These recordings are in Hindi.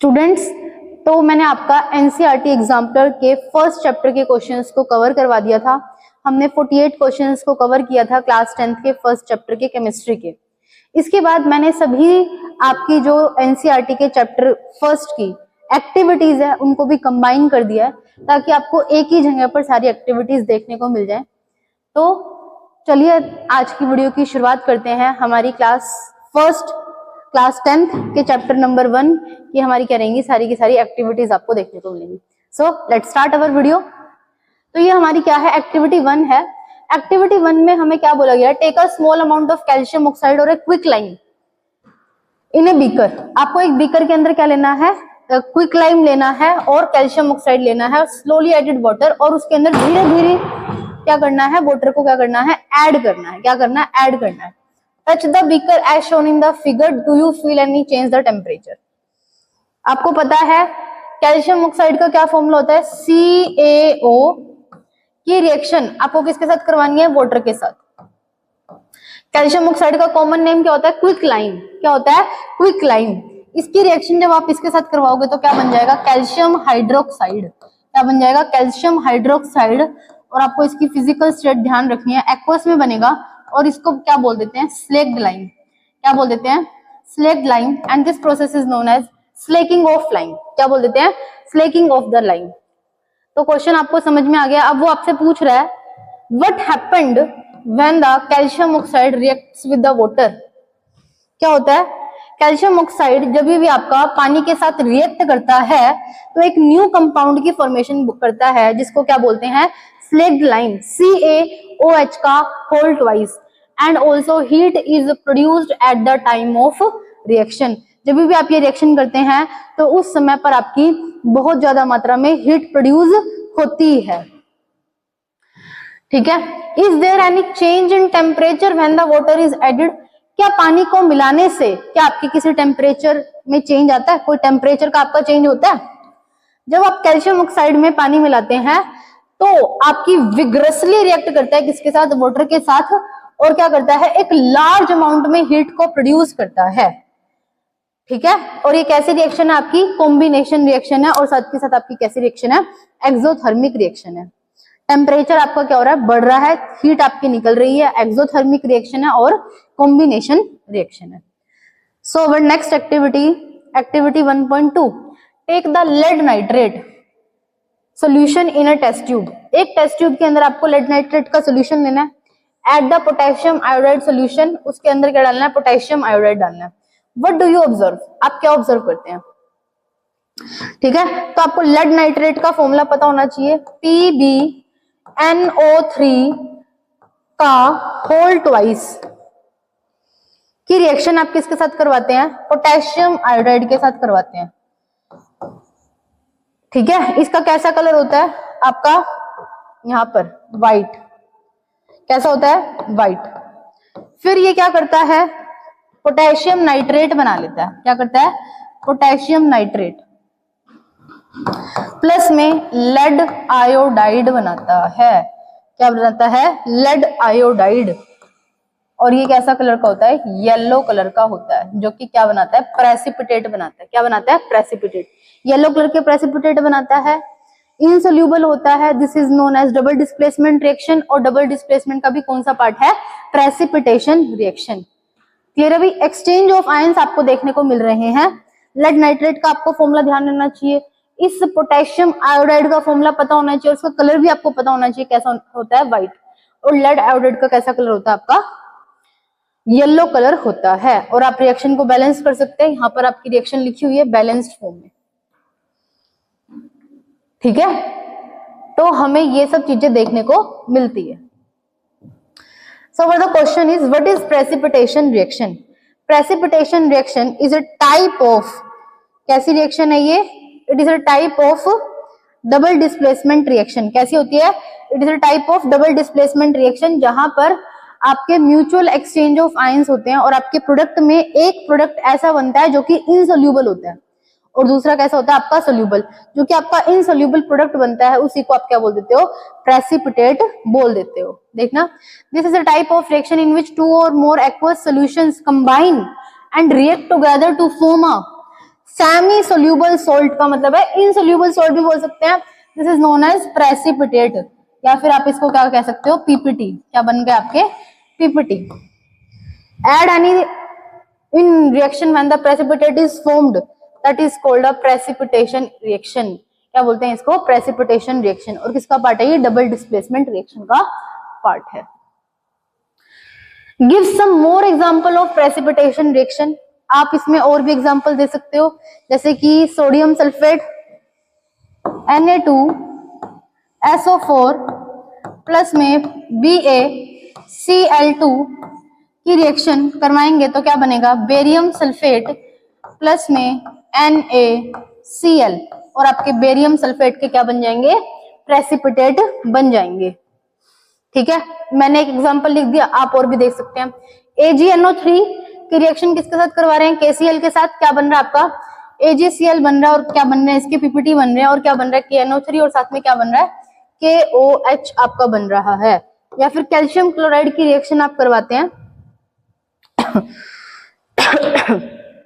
स्टूडेंट्स, तो मैंने आपका एनसीईआरटी एग्जाम्पलर के फर्स्ट चैप्टर के क्वेश्चंस को कवर करवा दिया था। हमने 48 क्वेश्चंस को कवर किया था क्लास 10th के फर्स्ट चैप्टर के केमिस्ट्री के। इसके बाद मैंने सभी आपकी जो एनसीईआरटी के चैप्टर फर्स्ट की एक्टिविटीज है उनको भी कंबाइन कर दिया है ताकि आपको एक ही जगह पर सारी एक्टिविटीज देखने को मिल जाए। तो चलिए आज की वीडियो की शुरुआत करते हैं। हमारी क्लास 10th के चैप्टर नंबर 1 की हमारी क्या रहेंगी, सारी की सारी एक्टिविटीज आपको देखने को मिलेंगी। So let's start our video. तो ये हमारी क्या है, एक्टिविटी 1 है। एक्टिविटी 1 में हमें क्या बोला गया, take a small amount of calcium oxide और a quick lime in a beaker. आपको एक बीकर के अंदर क्या लेना है, क्विक लाइम लेना है और कैल्शियम ऑक्साइड लेना है, स्लोली एडेड वाटर, और उसके अंदर धीरे धीरे क्या करना है, वाटर को क्या करना है, ऐड करना है। क्या करना है, ऐड करना है। Touch the beaker as shown in the figure, do you feel any change the temperature. आपको पता है कैल्शियम ऑक्साइड का क्या फॉर्मूला होता है, CaO की रिएक्शन आपको किसके साथ करवानी है, वाटर के साथ। कैल्शियम ऑक्साइड का कॉमन नेम क्या होता है, क्विक लाइम। क्या होता है, क्विक लाइम। इसकी रिएक्शन जब आप इसके साथ करवाओगे तो क्या बन जाएगा, कैल्शियम हाइड्रोक्साइड। क्या बन जाएगा, कैल्शियम हाइड्रोक्साइड। और आपको इसकी फिजिकल स्टेट ध्यान रखनी है, एक्वस में बनेगा और इसको क्या बोल देते हैं, स्लेक्ड लाइम। क्या बोल देते हैं, slaked lime. And this process is known as slaking of lime. क्या बोल देते हैं, स्लेकिंग ऑफ द लाइम। तो क्वेश्चन आपको समझ में आ गया। अब वो आपसे पूछ रहा है what happened when the calcium oxide reacts with the water. क्या होता है, कैल्शियम ऑक्साइड जब भी आपका पानी के साथ रिएक्ट करता है तो एक न्यू कंपाउंड की फॉर्मेशन करता है जिसको क्या बोलते हैं, स्लेक्ड लाइम। CaOH का whole twice. And also heat is produced at the time of reaction. जब भी आप ये रिएक्शन करते हैं तो उस समय पर आपकी बहुत ज्यादा मात्रा में हीट प्रोड्यूस होती है। ठीक है। Is there any change in temperature when the water is added. क्या पानी को मिलाने से क्या आपके किसी टेम्परेचर में चेंज आता है, कोई टेम्परेचर का आपका चेंज होता है। जब आप कैल्शियम ऑक्साइड में पानी मिलाते हैं तो आपकी विग्रसली रिएक्ट करता है किसके साथ, वाटर के साथ, और क्या करता है, एक लार्ज अमाउंट में हीट को प्रोड्यूस करता है। ठीक है। और ये कैसी रिएक्शन है आपकी, कॉम्बिनेशन रिएक्शन है। और साथ के साथ आपकी कैसी रिएक्शन है, एक्सोथर्मिक रिएक्शन है। टेम्परेचर आपका क्या हो रहा है, बढ़ रहा है, हीट आपकी निकल रही है, एक्सोथर्मिक रिएक्शन है और कॉम्बिनेशन रिएक्शन है। So our next activity 1.2, take the lead nitrate solution in a test tube. एक टेस्ट ट्यूब के अंदर आपको लेड नाइट्रेट का सोल्यूशन लेना है। Add the potassium iodide solution, उसके अंदर क्या डालना है, पोटेशियम आयोडाइड डालना है। व्हाट डू यू ऑब्जर्व, आप क्या ऑब्जर्व करते हैं। ठीक है। तो आपको लेड नाइट्रेट का फॉर्मूला पता होना चाहिए, PbNO3 का होल ट्वाइस की रिएक्शन आप किसके साथ करवाते हैं, पोटेशियम आयोडाइड के साथ करवाते हैं। ठीक है। इसका कैसा कलर होता है आपका, यहां पर व्हाइट। कैसा होता है, व्हाइट। फिर ये क्या करता है, पोटेशियम नाइट्रेट बना लेता है। क्या करता है, पोटेशियम नाइट्रेट प्लस में लेड आयोडाइड बनाता है। क्या बनाता है, लेड आयोडाइड। और ये कैसा कलर का होता है, येलो कलर का होता है, जो कि क्या बनाता है, प्रेसिपिटेट बनाता है। क्या बनाता है, प्रेसिपिटेट। येलो कलर के प्रेसिपिटेट बनाता है, इनसोल्यूबल होता है। This is known as double displacement reaction. और डबल डिस्प्लेसमेंट का भी कौन सा पार्ट है, प्रेसिपिटेशन रिएक्शन। क्लियर है भाई। एक्सचेंज ऑफ आयंस आपको देखने को मिल रहे हैं। लेड नाइट्रेट का आपको फॉर्मूला ध्यान रखना चाहिए, इस पोटेशियम आयोडाइड का फॉर्मूला पता होना चाहिए, उसका कलर भी आपको पता होना चाहिए कैसा होता है, व्हाइट। और लेड आयोडाइड का कैसा कलर होता है आपका, येलो कलर होता है। और आप रिएक्शन को बैलेंस कर सकते हैं, यहाँ पर आपकी रिएक्शन लिखी हुई है बैलेंस्ड फॉर्म में। ठीक है। तो हमें ये सब चीजें देखने को मिलती है। So the question is what is precipitation reaction. Precipitation reaction is a type of, कैसी रिएक्शन है ये, it is a type of double displacement reaction. कैसी होती है, it is a type of double displacement reaction, जहां पर आपके म्यूचुअल एक्सचेंज ऑफ आयंस होते हैं और आपके प्रोडक्ट में एक प्रोडक्ट ऐसा बनता है जो कि इनसोल्यूबल होता है और दूसरा कैसा होता है आपका सोल्यूबल। जो कि आपका इनसोल्यूबल प्रोडक्ट बनता है उसी को आप क्या बोल देते हो, प्रेसिपिटेट बोल देते हो। देखना, this is a type of reaction in which 2 or more aqueous solutions combine and react together to form a semi soluble salt का मतलब है इनसोल्यूबल सोल्ट भी बोल सकते हैं। This is known as precipitate, या फिर आप इसको क्या कह सकते हो, पीपीटी। क्या बन गए आपके, PPT. Add any in reaction when the precipitate is formed, that is called a precipitation reaction. क्या बोलते हैं इसको, प्रेसिपिटेशन रिएक्शन। और किसका पार्ट है ये, डबल डिस्प्लेसमेंट रिएक्शन का पार्ट है। Give some more example of precipitation reaction. आप इसमें और भी एग्जांपल दे सकते हो, जैसे कि सोडियम सल्फेट Na2SO4 प्लस में BaCl2 की रिएक्शन करवाएंगे तो क्या बनेगा, बेरियम सल्फेट प्लस में NaCl, और आपके बेरियम सल्फेट के क्या बन जाएंगे, प्रेसिपिटेट बन जाएंगे। ठीक है, मैंने एक एग्जांपल लिख दिया, आप और भी देख सकते हैं। AgNO3 की रिएक्शन किसके साथ करवा रहे हैं, KCl के साथ। क्या बन रहा है आपका, AgCl बन रहा है, और क्या बन रहा है इसके, PPT बन रहे हैं, और क्या बन रहा है KNO3, और साथ में क्या बन रहा है, KOH आपका बन रहा है। या फिर कैल्शियम क्लोराइड की रिएक्शन आप करवाते हैं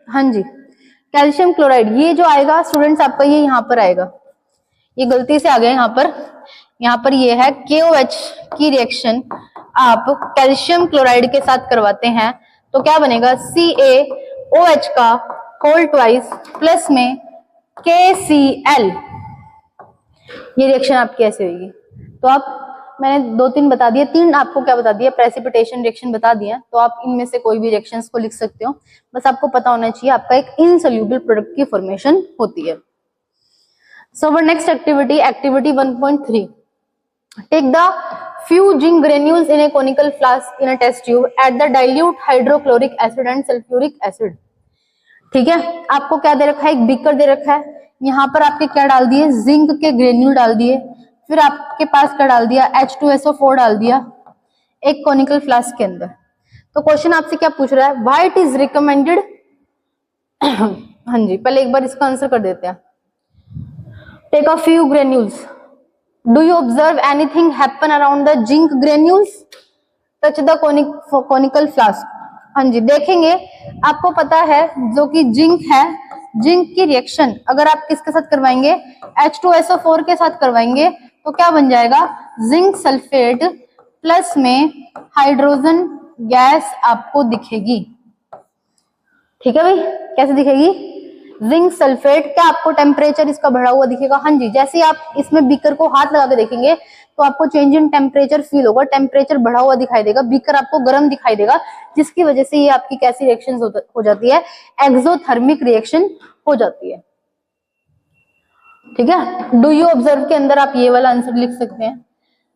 हाँ जी, कैल्शियम क्लोराइड, ये जो आएगा स्टूडेंट्स आपका, ये यहाँ पर आएगा, ये गलती से आ गया यहाँ पर ये है KOH की रिएक्शन आप कैल्शियम क्लोराइड के साथ करवाते हैं तो क्या बनेगा, CaOH का होल ट्वाइस प्लस में KCl। ये रिएक्शन आपकी ऐसे होगी। तो आप, मैंने 2-3 बता दिए, 3 आपको क्या बता दिया, प्रेसिपिटेशन रिएक्शन बता दिया। तो आप इनमें से कोई भी रिएक्शंस को लिख सकते हो, बस आपको पता होना चाहिए आपका एक इनसोल्यूबल प्रोडक्ट की फॉर्मेशन होती है। So our next activity, activity 1.3. Take the few zinc granules in a conical flask in a test tube. Add the dilute hydrochloric acid and sulfuric acid. ठीक है, आपको क्या दे रखा है, एक बीकर दे रखा है, यहाँ पर आपके क्या डाल दिए, जिंक के ग्रेन्यूल डाल दिए, फिर आपके पास क्या डाल दिया, H2SO4 डाल दिया एक कॉनिकल फ्लास्क के अंदर। तो क्वेश्चन आपसे क्या पूछ रहा है, व्हाई इट इज रिकमेंडेड हाँ जी, पहले एक बार इसका आंसर कर देते हैं। Take a few granules. Do you observe anything happen around the zinc granules? Touch the conical flask. हाँ जी, देखेंगे, आपको पता है जो कि जिंक है, जिंक की रिएक्शन अगर आप किसके साथ करवाएंगे, H2SO4 के साथ करवाएंगे तो क्या बन जाएगा, जिंक सल्फेट प्लस में हाइड्रोजन गैस आपको दिखेगी। ठीक है भाई, कैसे दिखेगी, जिंक सल्फेट, क्या आपको टेम्परेचर इसका बढ़ा हुआ दिखेगा, हाँ जी, जैसे आप इसमें बीकर को हाथ लगा के देखेंगे तो आपको चेंज इन टेम्परेचर फील होगा, टेम्परेचर बढ़ा हुआ दिखाई देगा, बीकर आपको गर्म दिखाई देगा, जिसकी वजह से ये आपकी कैसी रिएक्शन हो जाती है, एक्सोथर्मिक रिएक्शन हो जाती है। ठीक है, डू यू ऑब्जर्व के अंदर आप ये वाला आंसर लिख सकते हैं,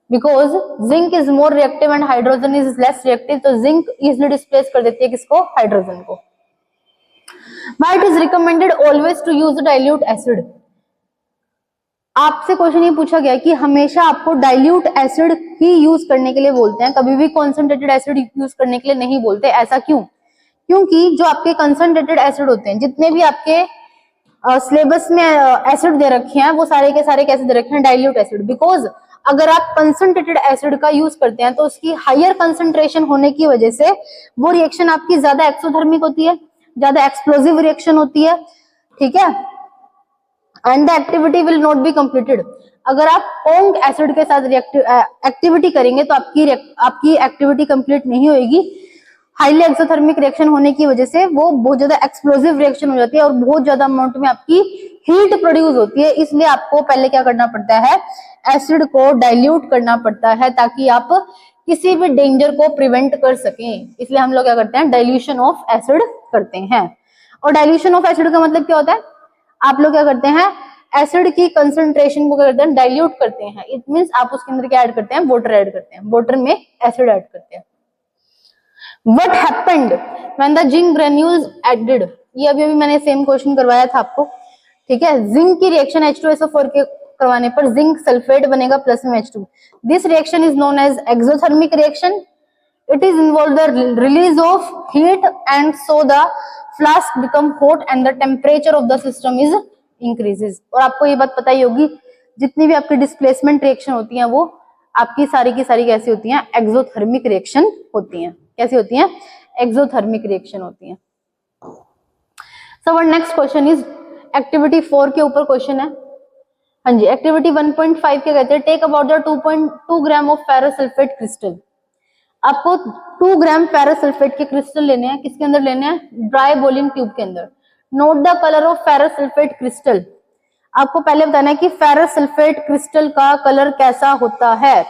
because zinc is more reactive and hydrogen is less reactive, तो जिंक इजिली डिस्प्लेस कर देती है किसको, हाइड्रोजन को। Why it is recommended always to use dilute acid? आपसे क्वेश्चन ये पूछा गया कि हमेशा आपको डाइल्यूट एसिड ही यूज करने के लिए बोलते हैं, कभी भी कॉन्सेंट्रेटेड एसिड यूज करने के लिए नहीं बोलते। ऐसा क्यों, क्योंकि जो आपके कंसंट्रेटेड एसिड होते हैं, जितने भी आपके सिलेबस में एसिड दे रखे हैं वो सारे के सारे कैसे दे रखे हैं, डाइल्यूट एसिड। बिकॉज अगर आप कंसंट्रेटेड एसिड का यूज करते हैं तो उसकी हायर कंसंट्रेशन होने की वजह से वो रिएक्शन आपकी ज्यादा एक्सोथर्मिक होती है, ज्यादा एक्सप्लोसिव रिएक्शन होती है। ठीक है, and the activity will not be completed. अगर आप ओंग एसिड के साथ एक्टिविटी करेंगे तो आपकी एक्टिविटी कंप्लीट नहीं होगी। हाईली एक्सोथर्मिक रिएक्शन होने की वजह से वो बहुत ज्यादा एक्सप्लोसिव रिएक्शन हो जाती है और बहुत ज्यादा अमाउंट में आपकी हीट प्रोड्यूस होती है। इसलिए आपको पहले क्या करना पड़ता है, एसिड को डाइल्यूट करना पड़ता है ताकि आप किसी भी डेंजर को प्रिवेंट कर सकें। इसलिए हम लोग क्या करते हैं, डाइल्यूशन ऑफ एसिड करते हैं। और डाइल्यूशन ऑफ एसिड का मतलब क्या होता है, आप लोग क्या करते हैं, एसिड की कंसंट्रेशन को क्या करते हैं, डाइल्यूट करते हैं। इट मींस आप उसके अंदर क्या ऐड करते हैं, वाटर ऐड करते हैं, वाटर में एसिड ऐड करते हैं। What happened when the zinc granules added? ये अभी मैंने सेम क्वेश्चन करवाया था आपको। ठीक है, जिंक की रिएक्शन H2SO4 के करवाने पर जिंक सल्फेट बनेगा प्लस में H2। This reaction is known as exothermic reaction. It is involved the release of heat and so the flask become hot and the temperature of the system is increases। और आपको ये बात पता ही होगी, जितनी भी आपकी डिस्प्लेसमेंट रिएक्शन होती हैं वो आपकी सारी की सारी कैसी होती हैं, एक्सोथर्मिक रिएक्शन होती हैं। कैसी होती हैं, एक्सोथर्मिक रिएक्शन होती हैं। So our next question is activity 4 के ऊपर क्वेश्चन है। हाँ जी, एक्टिविटी 1.5 के कहते हैं take about the 2.2 gram of ferrous sulphate crystal. आपको 2 ग्राम फेरस सल्फेट के क्रिस्टल लेने हैं। किसके अंदर लेने हैं? ड्राई बोलिंग ट्यूब के अंदर। Note the colour of ferrous sulphate crystal. आपको पहले बताना है कि फेरस सल्फेट क्रिस्टल का कलर कैसा होता है।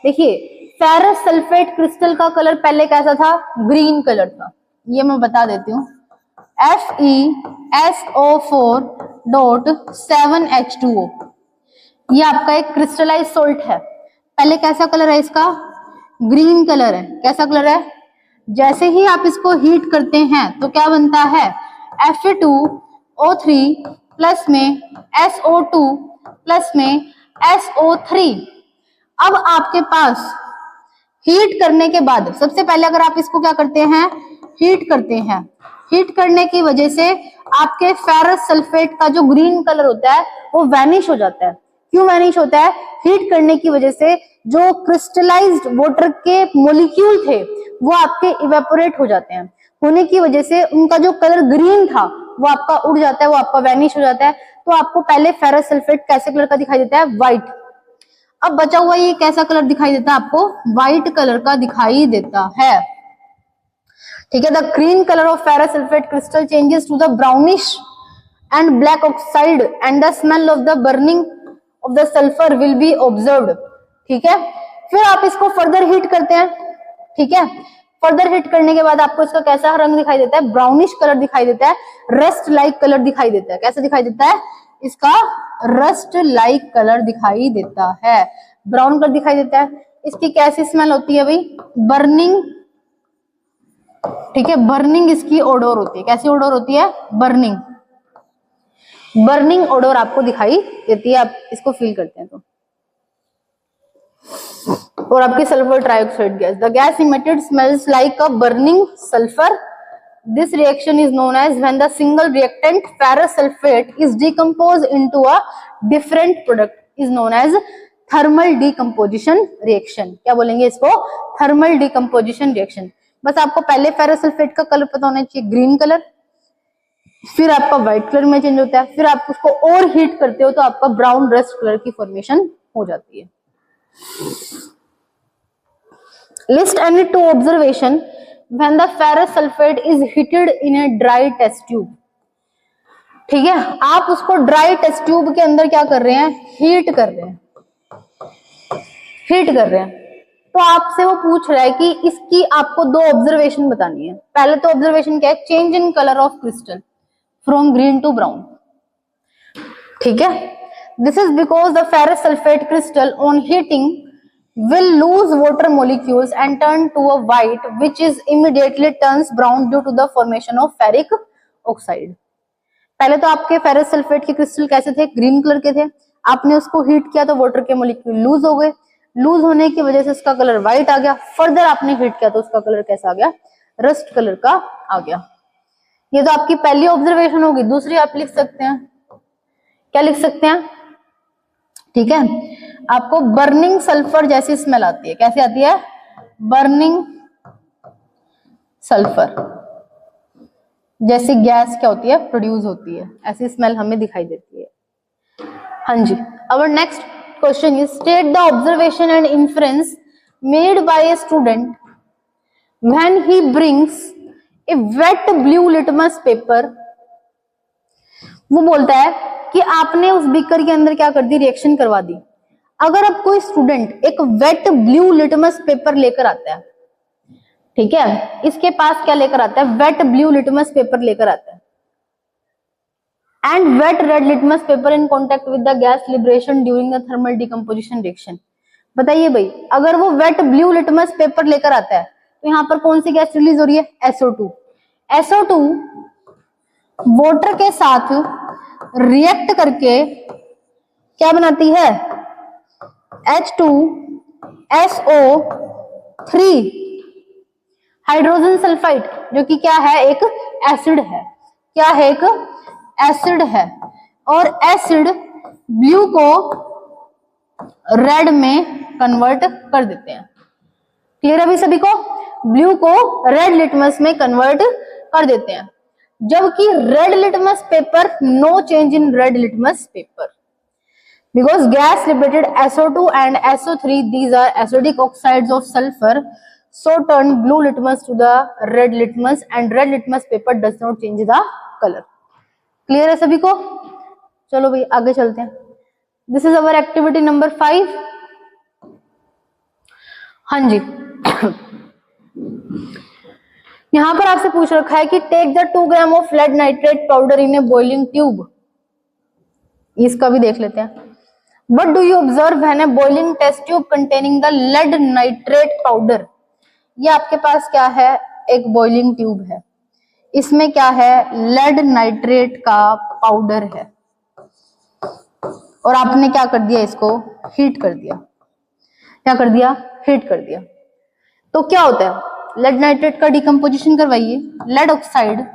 देखिए, फेरस सल्फेट क्रिस्टल का कलर पहले कैसा था? ग्रीन कलर था। ये मैं बता देती हूँ, FeSO4.7H2O। ये आपका एक क्रिस्टलाइज सोल्ट है। पहले कैसा कलर है इसका? ग्रीन कलर है। कैसा कलर है? जैसे ही आप इसको हीट करते हैं तो क्या बनता है? Fe2O3 प्लस में SO2 प्लस में SO3। अब आपके पास हीट करने के बाद, सबसे पहले अगर आप इसको क्या करते हैं? हीट करते हैं। हीट करने की वजह से आपके फेरस सल्फेट का जो ग्रीन कलर होता है वो वैनिश हो जाता है। क्यों वैनिश होता है? हीट करने की वजह से जो क्रिस्टलाइज्ड वाटर के मॉलिक्यूल थे वो आपके इवेपोरेट हो जाते हैं। होने की वजह से उनका जो कलर ग्रीन था वो आपका उड़ जाता है, वो आपका वैनिश हो जाता है। तो आपको पहले फेरस सल्फेट कैसे कलर का दिखाई देता है? व्हाइट। अब बचा हुआ ये कैसा कलर दिखाई देता है आपको? व्हाइट कलर का दिखाई देता है। ठीक है, the green colour of ferrous sulphate crystal changes to the brownish and black oxide and the smell of the burning of the sulphur will be observed. ठीक है, फिर आप इसको फर्दर हीट करते हैं। ठीक है, फर्दर हीट करने के बाद आपको इसका कैसा रंग दिखाई देता है? ब्राउनिश कलर दिखाई देता है, रस्ट लाइक कलर दिखाई देता है। कैसा दिखाई देता है? इसका रस्ट लाइक कलर दिखाई देता है, ब्राउन कलर दिखाई देता है। इसकी कैसी स्मेल होती है भाई? बर्निंग। ठीक है, बर्निंग इसकी ओडोर होती है। कैसी ओडोर होती है? बर्निंग। बर्निंग ओडोर आपको दिखाई देती है, आप इसको फील करते हैं तो। और आपकी sulphur trioxide gas, the gas emitted smells like a burning sulphur. This reaction is known as when the single reactant ferrous sulfate is decomposed into a different product is known as thermal decomposition reaction। क्या बोलेंगे इसको? thermal decomposition reaction। बस आपको पहले फेरस सल्फेट का कलर पता होना चाहिए, ग्रीन कलर, फिर आपका व्हाइट कलर में चेंज होता है, फिर आप उसको और हीट करते हो तो आपका ब्राउन रस्ट कलर की फॉर्मेशन हो जाती है। List any 2 observation when the ferrous sulfate is heated in a dry test tube। ठीक है, आप उसको ड्राई टेस्ट ट्यूब के अंदर क्या कर रहे हैं? हीट कर रहे हैं। हीट कर रहे हैं तो आपसे वो पूछ रहा है कि इसकी आपको 2 ऑब्जर्वेशन बतानी है। पहले तो ऑब्जर्वेशन क्या है? Change in colour of crystal from green to brown. ठीक है, this is because the ferrous sulphate crystal on heating will lose water molecules and turn to a white which is immediately turns brown due to the formation of ferric oxide। पहले तो आपके फेरस सल्फेट के क्रिस्टल कैसे थे? ग्रीन कलर के थे। आपने उसको हीट किया तो वाटर के मोलिक्यूल लूज हो गए। लूज होने की वजह से उसका कलर व्हाइट आ गया। फर्दर आपने हीट किया तो उसका कलर कैसा आ गया? रस्ट कलर का आ गया। ये तो आपकी पहली ऑब्जर्वेशन होगी। दूसरी आप लिख सकते हैं, क्या लिख सकते हैं? ठीक है, आपको बर्निंग सल्फर जैसी स्मेल आती है। कैसी आती है? बर्निंग सल्फर जैसी गैस क्या होती है? प्रोड्यूस होती है, ऐसी स्मेल हमें दिखाई देती है। हाँ जी, our next question is state the observation and inference made by a student when he brings a wet blue litmus paper. वो बोलता है कि आपने उस बीकर के अंदर क्या कर दी? रिएक्शन करवा दी। अगर अब कोई स्टूडेंट एक वेट ब्लू लिटमस पेपर लेकर आता है, ठीक है, इसके पास क्या लेकर आता है? वेट ब्लू लिटमस पेपर लेकर आता है, and wet red litmus paper in contact with the gas liberation during the thermal decomposition reaction. बताइए भाई, अगर वो वेट ब्लू लिटमस पेपर लेकर आता है तो यहाँ पर कौन सी गैस रिलीज हो रही है? SO2। SO2 वाटर के साथ रिएक्ट करके क्या बनाती है? H2SO3 हाइड्रोजन सल्फाइड, जो कि क्या है? एक एसिड है। क्या है? एक एसिड है। और एसिड ब्लू को रेड में कन्वर्ट कर देते हैं। क्लियर है अभी सभी को? ब्लू को रेड लिटमस में कन्वर्ट कर देते हैं। जबकि red litmus paper, no change in red litmus paper, because gas liberated SO2 and SO3, these are acidic oxides of sulfur, so turn blue litmus to the red litmus and red litmus paper does not change the color. Clear है सभी को? चलो भाई आगे चलते हैं. This is our activity number 5. हाँ जी. यहां पर आपसे पूछ रखा है कि take the 2 gram of lead nitrate powder in a boiling tube. इसका भी देख लेते हैं. What do you observe when a boiling test tube containing the lead nitrate powder? ये आपके पास क्या है? एक बॉइलिंग ट्यूब है. इसमें क्या है? लेड नाइट्रेट का पाउडर है. और आपने क्या कर दिया? इसको हीट कर दिया. क्या कर दिया? हीट कर दिया. तो क्या होता है? लेड नाइट्रेट का डिकम्पोजिशन करवाइए. लेड ऑक्साइड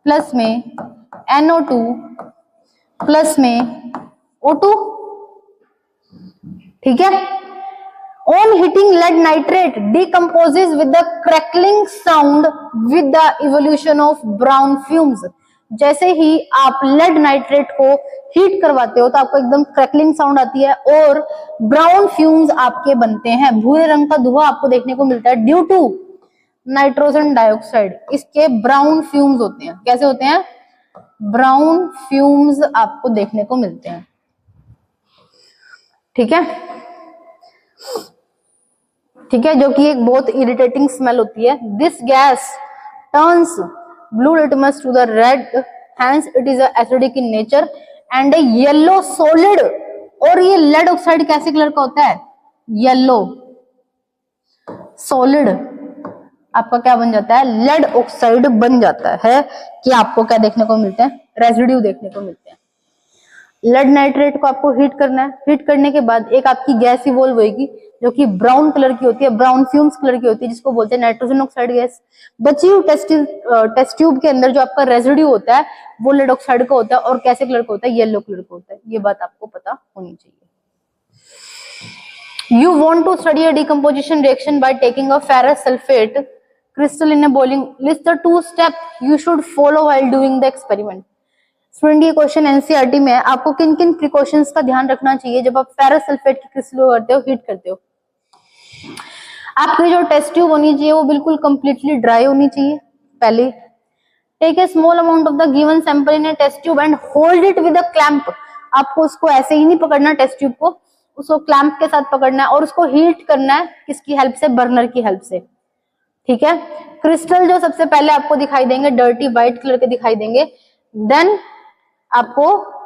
प्लस में NO2 प्लस में O2. ठीक है. On heating lead nitrate decomposes with the crackling sound with the evolution of brown fumes. जैसे ही आप लेड नाइट्रेट को हीट करवाते हो तो आपको एकदम क्रैकलिंग साउंड आती है और ब्राउन फ्यूम्स आपके बनते हैं. भूरे रंग का धुआं आपको देखने को मिलता है ड्यू टू नाइट्रोजन डाइऑक्साइड. इसके ब्राउन फ्यूम्स होते हैं. कैसे होते हैं? ब्राउन फ्यूम्स आपको देखने को मिलते हैं. ठीक है. ठीक है, जो कि एक बहुत इरिटेटिंग स्मेल होती है. This gas turns blue litmus to the red, hence it is acidic in nature and a yellow solid. और ये लेड ऑक्साइड कैसे कलर का होता है? Yellow solid. आपका क्या बन जाता है? लेड ऑक्साइड बन जाता है. कि आपको क्या देखने को मिलते हैं? रेसिड्यू देखने को मिलते हैं. लेड नाइट्रेट को आपको हीट करना है. हीट करने के बाद एक आपकी गैस इवॉल्व होगी जो कि ब्राउन कलर की होती है, ब्राउन फ्यूम्स कलर की होती है, जिसको बोलते हैं नाइट्रोजन ऑक्साइड गैस. बची हुई टेस्ट ट्यूब के अंदर जो आपका रेसिड्यू होता है वो लेड ऑक्साइड का होता है. और कैसे कलर का होता है? येलो कलर का होता है. ये बात आपको पता होनी चाहिए. You want to study a decomposition reaction by taking a ferrous sulfate crystal in a boiling. List the 2 steps you should follow while doing the experiment. Student, ये क्वेश्चन एनसीईआरटी में है. आपको किन किन प्रिकॉशंस का ध्यान रखना चाहिए जब आप फेरस सल्फेट की क्रिस्टल को करते हो, हीट करते हो? आपकी जो टेस्ट ट्यूब होनी चाहिए वो बिल्कुल कंप्लीटली ड्राई होनी चाहिए. पहले take a small amount of the given sample in a test tube and hold it with a clamp. आपको उसको ऐसे ही नहीं पकड़ना टेस्ट ट्यूब को, उसको क्लैंप के साथ पकड़ना है और उसको हीट करना है. किसकी हेल्प से? बर्नर की हेल्प से. ठीक है. क्रिस्टल जो सबसे पहले आपको दिखाई देंगे डर्टी व्हाइट कलर के दिखाई देंगे, देन आपको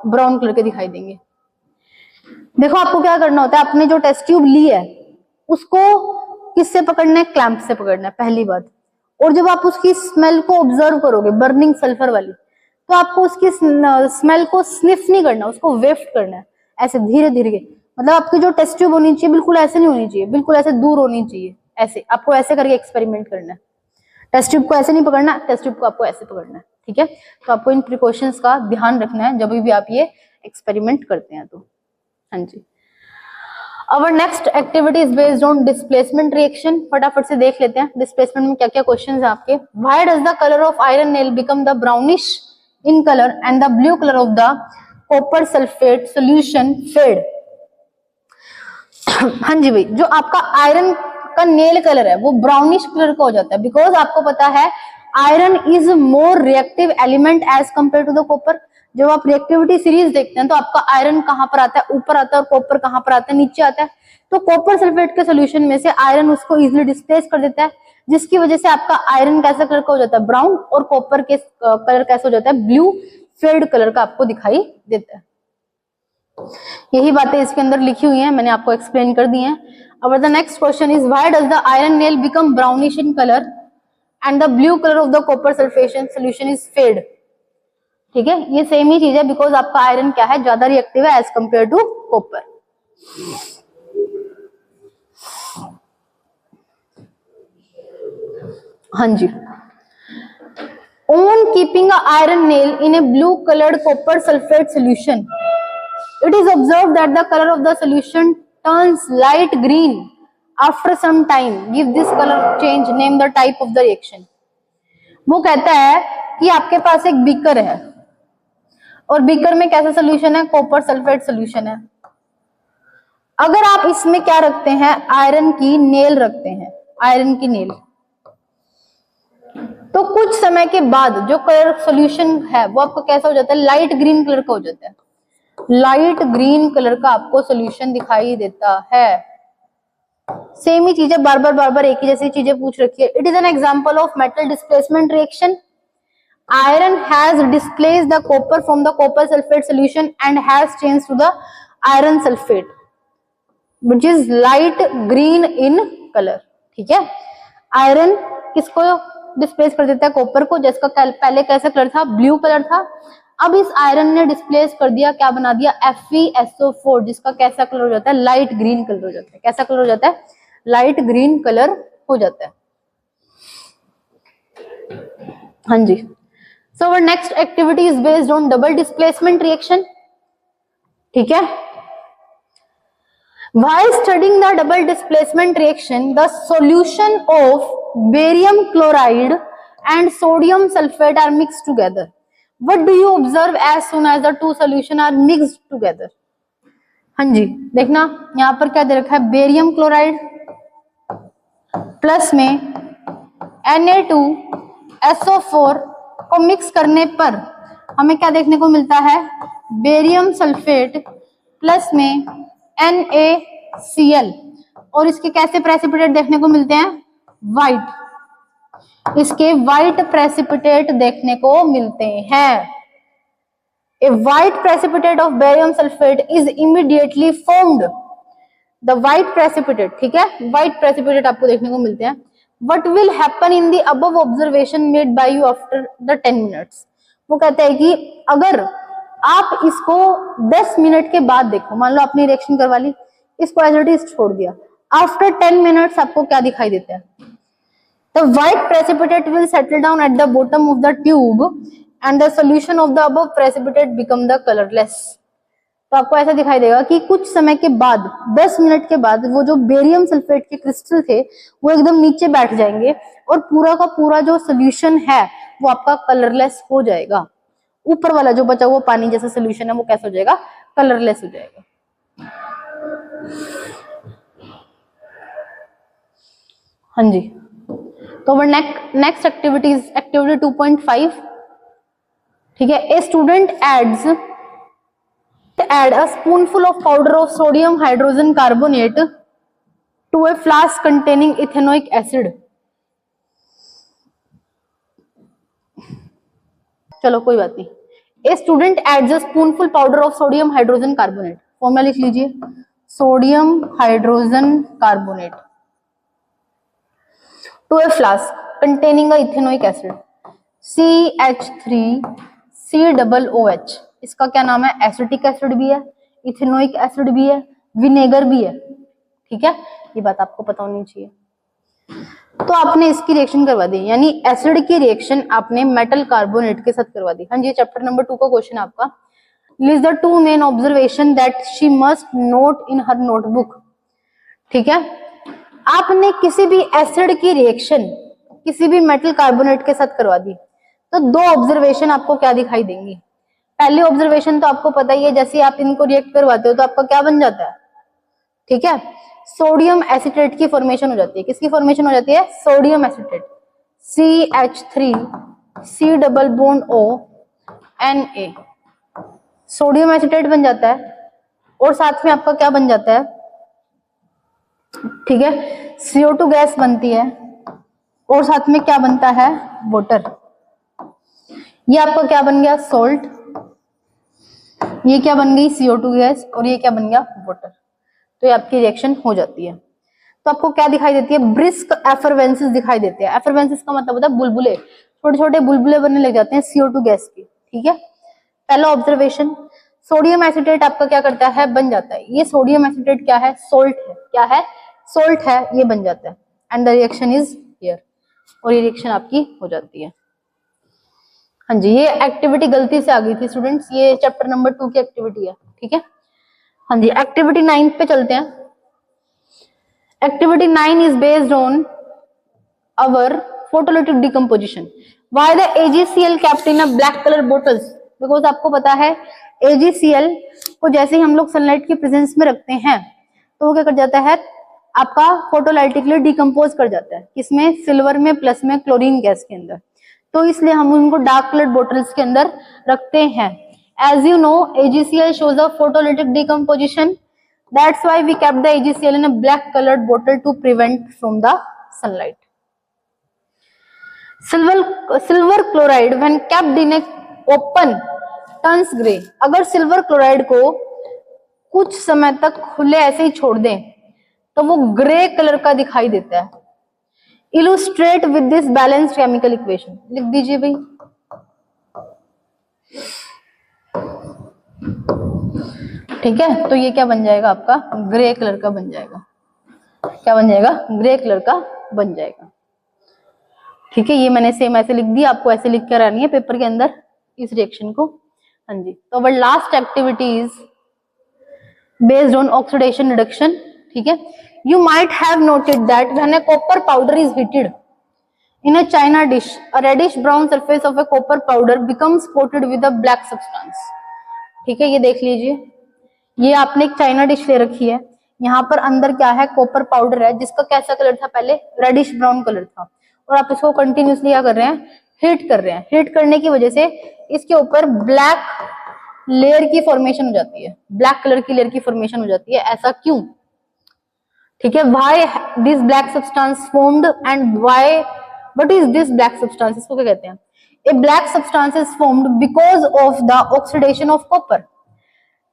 ब्राउन कलर के दिखाई देंगे. देखो आपको क्या करना होता है, आपने जो टेस्ट ट्यूब ली है उसको किससे पकड़ना है? क्लैंप से पकड़ना है, पहली बात. और जब आप उसकी स्मेल को ऑब्जर्व करोगे, बर्निंग सल्फर वाली, तो आपको उसकी स्मेल को स्निफ नहीं करना, उसको वेफ्ट करना है ऐसे धीरे धीरे. मतलब आपकी जो टेस्ट ट्यूब होनी चाहिए बिल्कुल ऐसे नहीं होनी चाहिए, बिल्कुल ऐसे दूर होनी चाहिए. ऐसे आपको ऐसे करके एक्सपेरिमेंट करना है. टेस्ट ट्यूब को ऐसे नहीं पकड़ना, टेस्ट ट्यूब को आपको ऐसे पकड़ना है. ठीक है. तो आपको इन प्रिकॉशंस का ध्यान रखना है जब भी आप ये एक्सपेरिमेंट करते हैं. तो हाँ जी. Our next activity is based on displacement reaction. फटाफट से देख लेते हैं डिस्प्लेसमेंट में क्या क्या क्वेश्चंस हैं आपके. Why does the color of iron nail become the brownish in color and the blue color of the copper sulfate solution fade? हाँ जी भाई, जो आपका आयरन का नेल कलर है वो ब्राउनिश कलर का हो जाता है बिकॉज आपको पता है iron is more reactive element as compare to the copper. जब आप रिएक्टिविटी सीरीज देखते हैं तो आपका आयरन कहां पर आता है? ऊपर आता है. और कॉपर कहां पर आता है? नीचे आता है. तो कॉपर सल्फेट के सोल्यूशन में से आयरन उसको इजिली डिस्प्लेस कर देता है, जिसकी वजह से आपका आयरन कैसा कलर का हो जाता है? ब्राउन. और कॉपर के कलर कैसा हो जाता है? ब्लू फेड कलर का आपको दिखाई देता है. यही बातें इसके अंदर लिखी हुई हैं, मैंने आपको एक्सप्लेन कर दी हैं. अब the next question is why does the iron nail become brownish in colour and the blue colour of the copper sulphation solution is fade? ठीक है, ये सेम ही चीज है बिकॉज आपका आयरन क्या है? ज्यादा रिएक्टिव है एज कंपेयर टू कॉपर. हाँ जी. On keeping a iron nail in a blue colored copper sulfate solution, it is observed that the color of the solution turns light green after some time. Give this color change, name the type of the reaction. वो कहता है कि आपके पास एक बीकर है और बीकर में कैसा सोल्यूशन है, कॉपर सल्फेट सोल्यूशन है। अगर आप इसमें क्या रखते हैं, आयरन की नेल रखते हैं, आयरन की नेल, तो कुछ समय के बाद जो कलर सोल्यूशन है वो आपको कैसा हो जाता है, लाइट ग्रीन कलर का हो जाता है। लाइट ग्रीन कलर का आपको सोल्यूशन दिखाई देता है। सेम ही चीजें बार बार एक ही जैसी चीजें पूछ रखी है। It is an example of metal displacement reaction. Iron has displaced the copper from the copper sulfate solution and has changed to the iron sulfate, which is light green in color। ठीक है, आयरन किसको डिस्प्लेस कर देता है, कॉपर को, जिसका पहले कैसा कलर था, ब्लू कलर था। अब इस आयरन ने डिस्प्लेस कर दिया, क्या बना दिया, FeSO4, जिसका कैसा कलर हो जाता है, लाइट ग्रीन कलर हो जाता है। कैसा कलर हो जाता है, लाइट ग्रीन कलर हो जाता है। हाँ जी। So our next activity is based on double displacement reaction। ठीक है, while studying the double displacement reaction, the solution of barium chloride and sodium sulfate are mixed together। What do you observe as soon as the two solution are mixed together? हाँ जी, देखना यहाँ पर क्या दे रखा है, बेरियम क्लोराइड प्लस में Na2SO4 को मिक्स करने पर हमें क्या देखने को मिलता है, बेरियम सल्फेट प्लस में NaCl, और इसके कैसे प्रेसिपिटेट देखने को मिलते हैं, वाइट। इसके वाइट प्रेसिपिटेट देखने को मिलते हैं। A white precipitate of barium sulphate is immediately formed. The white precipitate, ठीक है, वाइट प्रेसिपिटेट आपको देखने को मिलते हैं। What will happen in the above observation made by you after the 10 minutes? वो कहते हैं कि अगर आप इसको 10 मिनट के बाद देखो, मान लो आपने रिएक्शन करवा ली, इसको एज इट इज छोड़ दिया, आफ्टर 10 मिनट्स आपको क्या दिखाई देता है, the white precipitate will settle down at the bottom of the tube and the solution of the above precipitate become the colorless। तो आपको ऐसा दिखाई देगा कि कुछ समय के बाद, 10 मिनट के बाद, वो जो बेरियम सल्फेट के क्रिस्टल थे वो एकदम नीचे बैठ जाएंगे और पूरा का पूरा जो सोल्यूशन है वो आपका कलरलेस हो जाएगा। ऊपर वाला जो बचा हुआ पानी जैसा सोल्यूशन है वो कैसा हो जाएगा, कलरलेस हो जाएगा। हाँ जी, तो नेक्स्ट एक्टिविटी इज एक्टिविटी 2.5। ठीक है, a student add a spoonful of powder of sodium hydrogen carbonate to a flask containing ethanoic acid। चलो कोई बात नहीं। A student adds a spoonful powder of sodium hydrogen carbonate, formula लिख लीजिए, sodium hydrogen carbonate to a flask containing a ethanoic acid CH3COOH। इसका क्या नाम है, एसिटिक एसिड भी है, इथेनोइक एसिड भी है, विनेगर भी है। ठीक है, ये बात आपको पता होनी चाहिए। तो आपने इसकी रिएक्शन करवा दी, यानी एसिड की रिएक्शन आपने मेटल कार्बोनेट के साथ करवा दी। हाँ जी, चैप्टर नंबर 2 का क्वेश्चन आपका, list the 2 main observation that she must note in her notebook. ठीक है, आपने किसी भी एसिड की रिएक्शन किसी भी मेटल कार्बोनेट के साथ करवा दी तो 2 ऑब्जर्वेशन आपको क्या दिखाई देंगी। पहली ऑब्जर्वेशन तो आपको पता ही है, जैसे आप इनको रिएक्ट करवाते हो तो आपका क्या बन जाता है, ठीक है, सोडियम एसीटेट की फॉर्मेशन हो जाती है। किसकी फॉर्मेशन हो जाती है, sodium acetate, CH3C double bond O Na, sodium acetate बन जाता है। और साथ में आपका क्या बन जाता है, ठीक है, CO2 गैस बनती है और साथ में क्या बनता है, वाटर। ये आपका क्या बन गया, सॉल्ट, ये क्या बन गई, CO2 गैस, और ये क्या बन गया, वाटर। तो ये आपकी रिएक्शन हो जाती है। तो आपको क्या दिखाई देती है, ब्रिस्क एफरवेंसेस दिखाई देते हैं। एफरवेंसेस का मतलब होता है बुलबुले, छोटे छोटे बुलबुले बनने लग जाते हैं CO2 गैस के। ठीक है, पहला ऑब्जर्वेशन, सोडियम एसीटेट आपका क्या करता है, बन जाता है। ये सोडियम एसीटेट क्या है, सोल्ट है, क्या है, सोल्ट है, ये बन जाता है। And the reaction is here, और ये रिएक्शन आपकी हो जाती है। हाँ जी, ये एक्टिविटी गलती से आ गई थी स्टूडेंट्स, ये चैप्टर नंबर 2 की एक्टिविटी है। ठीक है, हाँ जी, एक्टिविटी 9 पे चलते हैं। Activity 9 is based on our photolytic decomposition. Why the AgCl kept in a black color bottles? Because आपको पता है AgCl को जैसे ही हम लोग सनलाइट की प्रेजेंस में रखते हैं तो वो क्या कर जाता है, आपका फोटोलाइटिकली डिकम्पोज कर जाता है, किसमें, सिल्वर में प्लस में क्लोरीन गैस के अंदर। तो इसलिए हम उनको डार्क कलर्ड बोटल्स के अंदर रखते हैं। As you know, AgCl shows a photolytic decomposition. That's why we kept the AgCl in a black colored bottle to prevent from the sunlight. Silver chloride when kept in a open turns grey. अगर सिल्वर क्लोराइड को कुछ समय तक खुले ऐसे ही छोड़ दें तो वो ग्रे कलर का दिखाई देता है। Illustrate with this balanced chemical equation, लिख दीजिए भाई। ठीक है, तो ये क्या बन जाएगा आपका, ग्रे कलर का बन जाएगा। क्या बन जाएगा, ग्रे कलर का बन जाएगा। ठीक है, ये मैंने सेम ऐसे लिख दिया, आपको ऐसे लिख कर आनी है पेपर के अंदर इस रिएक्शन को। हाँ जी, तो our last activity is based on oxidation reduction. ठीक है, you might have noted that when a copper powder is heated in a china dish, a reddish brown surface of a copper powder becomes coated with a black substance. ठीक है, ये देख लीजिए, ये आपने एक चाइना डिश ले रखी है, यहाँ पर अंदर क्या है, कॉपर पाउडर है जिसका कैसा कलर था, पहले रेडिश ब्राउन कलर था, और आप इसको कंटिन्यूसली क्या कर रहे हैं, हीट कर रहे हैं। हीट करने की वजह से इसके ऊपर ब्लैक लेयर की फॉर्मेशन हो जाती है, ब्लैक कलर की लेयर की फॉर्मेशन हो जाती है। ऐसा क्यों? ठीक है, why this black substance formed and why, what is this black substance, इसको क्या कहते हैं? A black substance is formed because of the oxidation of copper.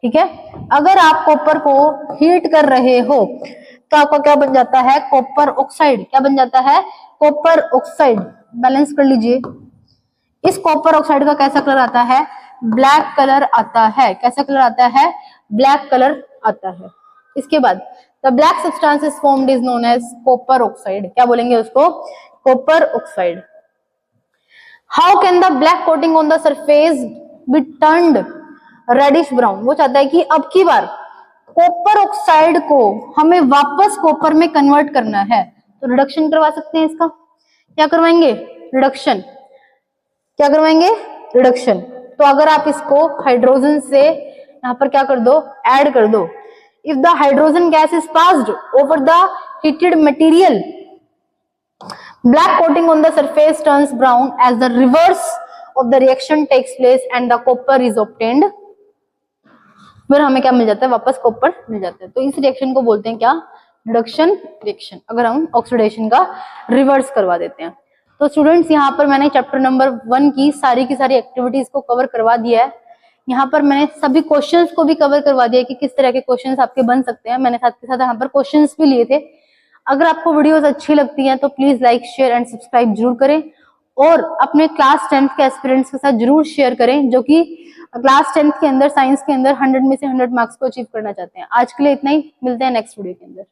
ठीक है, अगर आप कॉपर को हीट कर रहे हो तो आपका क्या बन जाता है, कॉपर ऑक्साइड। क्या बन जाता है, कॉपर ऑक्साइड। बैलेंस कर लीजिए, इस कॉपर ऑक्साइड का कैसा कलर आता है, ब्लैक कलर आता है। कैसा कलर आता है, ब्लैक कलर आता है। इसके बाद the black substance is formed is known as copper oxide. क्या बोलेंगे उसको, copper oxide. How can the black coating on the surface be turned reddish brown? वो चाहता है कि अब की बार कॉपर ऑक्साइड को हमें वापस कॉपर में कन्वर्ट करना है, तो रिडक्शन करवा सकते हैं इसका। क्या करवाएंगे, रिडक्शन। क्या करवाएंगे, रिडक्शन। तो अगर आप इसको हाइड्रोजन से यहाँ पर क्या कर दो, ऐड कर दो। If the hydrogen gas is passed over the heated material, black coating on the surface turns brown as the reverse of the reaction takes place and the copper is obtained. फिर हमें क्या मिल जाता है, वापस कॉपर मिल जाता है। तो इस रिएक्शन को बोलते हैं क्या, रिडक्शन रिएक्शन, अगर हम ऑक्सीडेशन का रिवर्स करवा देते हैं। तो स्टूडेंट्स, यहाँ पर मैंने चैप्टर नंबर 1 की सारी एक्टिविटीज को कवर करवा दिया है। यहाँ पर मैंने सभी क्वेश्चंस को भी कवर करवा दिया कि किस तरह के क्वेश्चंस आपके बन सकते हैं। मैंने साथ के साथ यहाँ पर क्वेश्चंस भी लिए थे। अगर आपको वीडियोस अच्छी लगती हैं तो please like, share and subscribe जरूर करें, और अपने क्लास 10th के एस्पिरेंट्स के साथ जरूर शेयर करें जो कि क्लास 10th के अंदर साइंस के अंदर 100 में से 100 मार्क्स को अचीव करना चाहते हैं। आज के लिए इतना ही, मिलते हैं नेक्स्ट वीडियो के अंदर।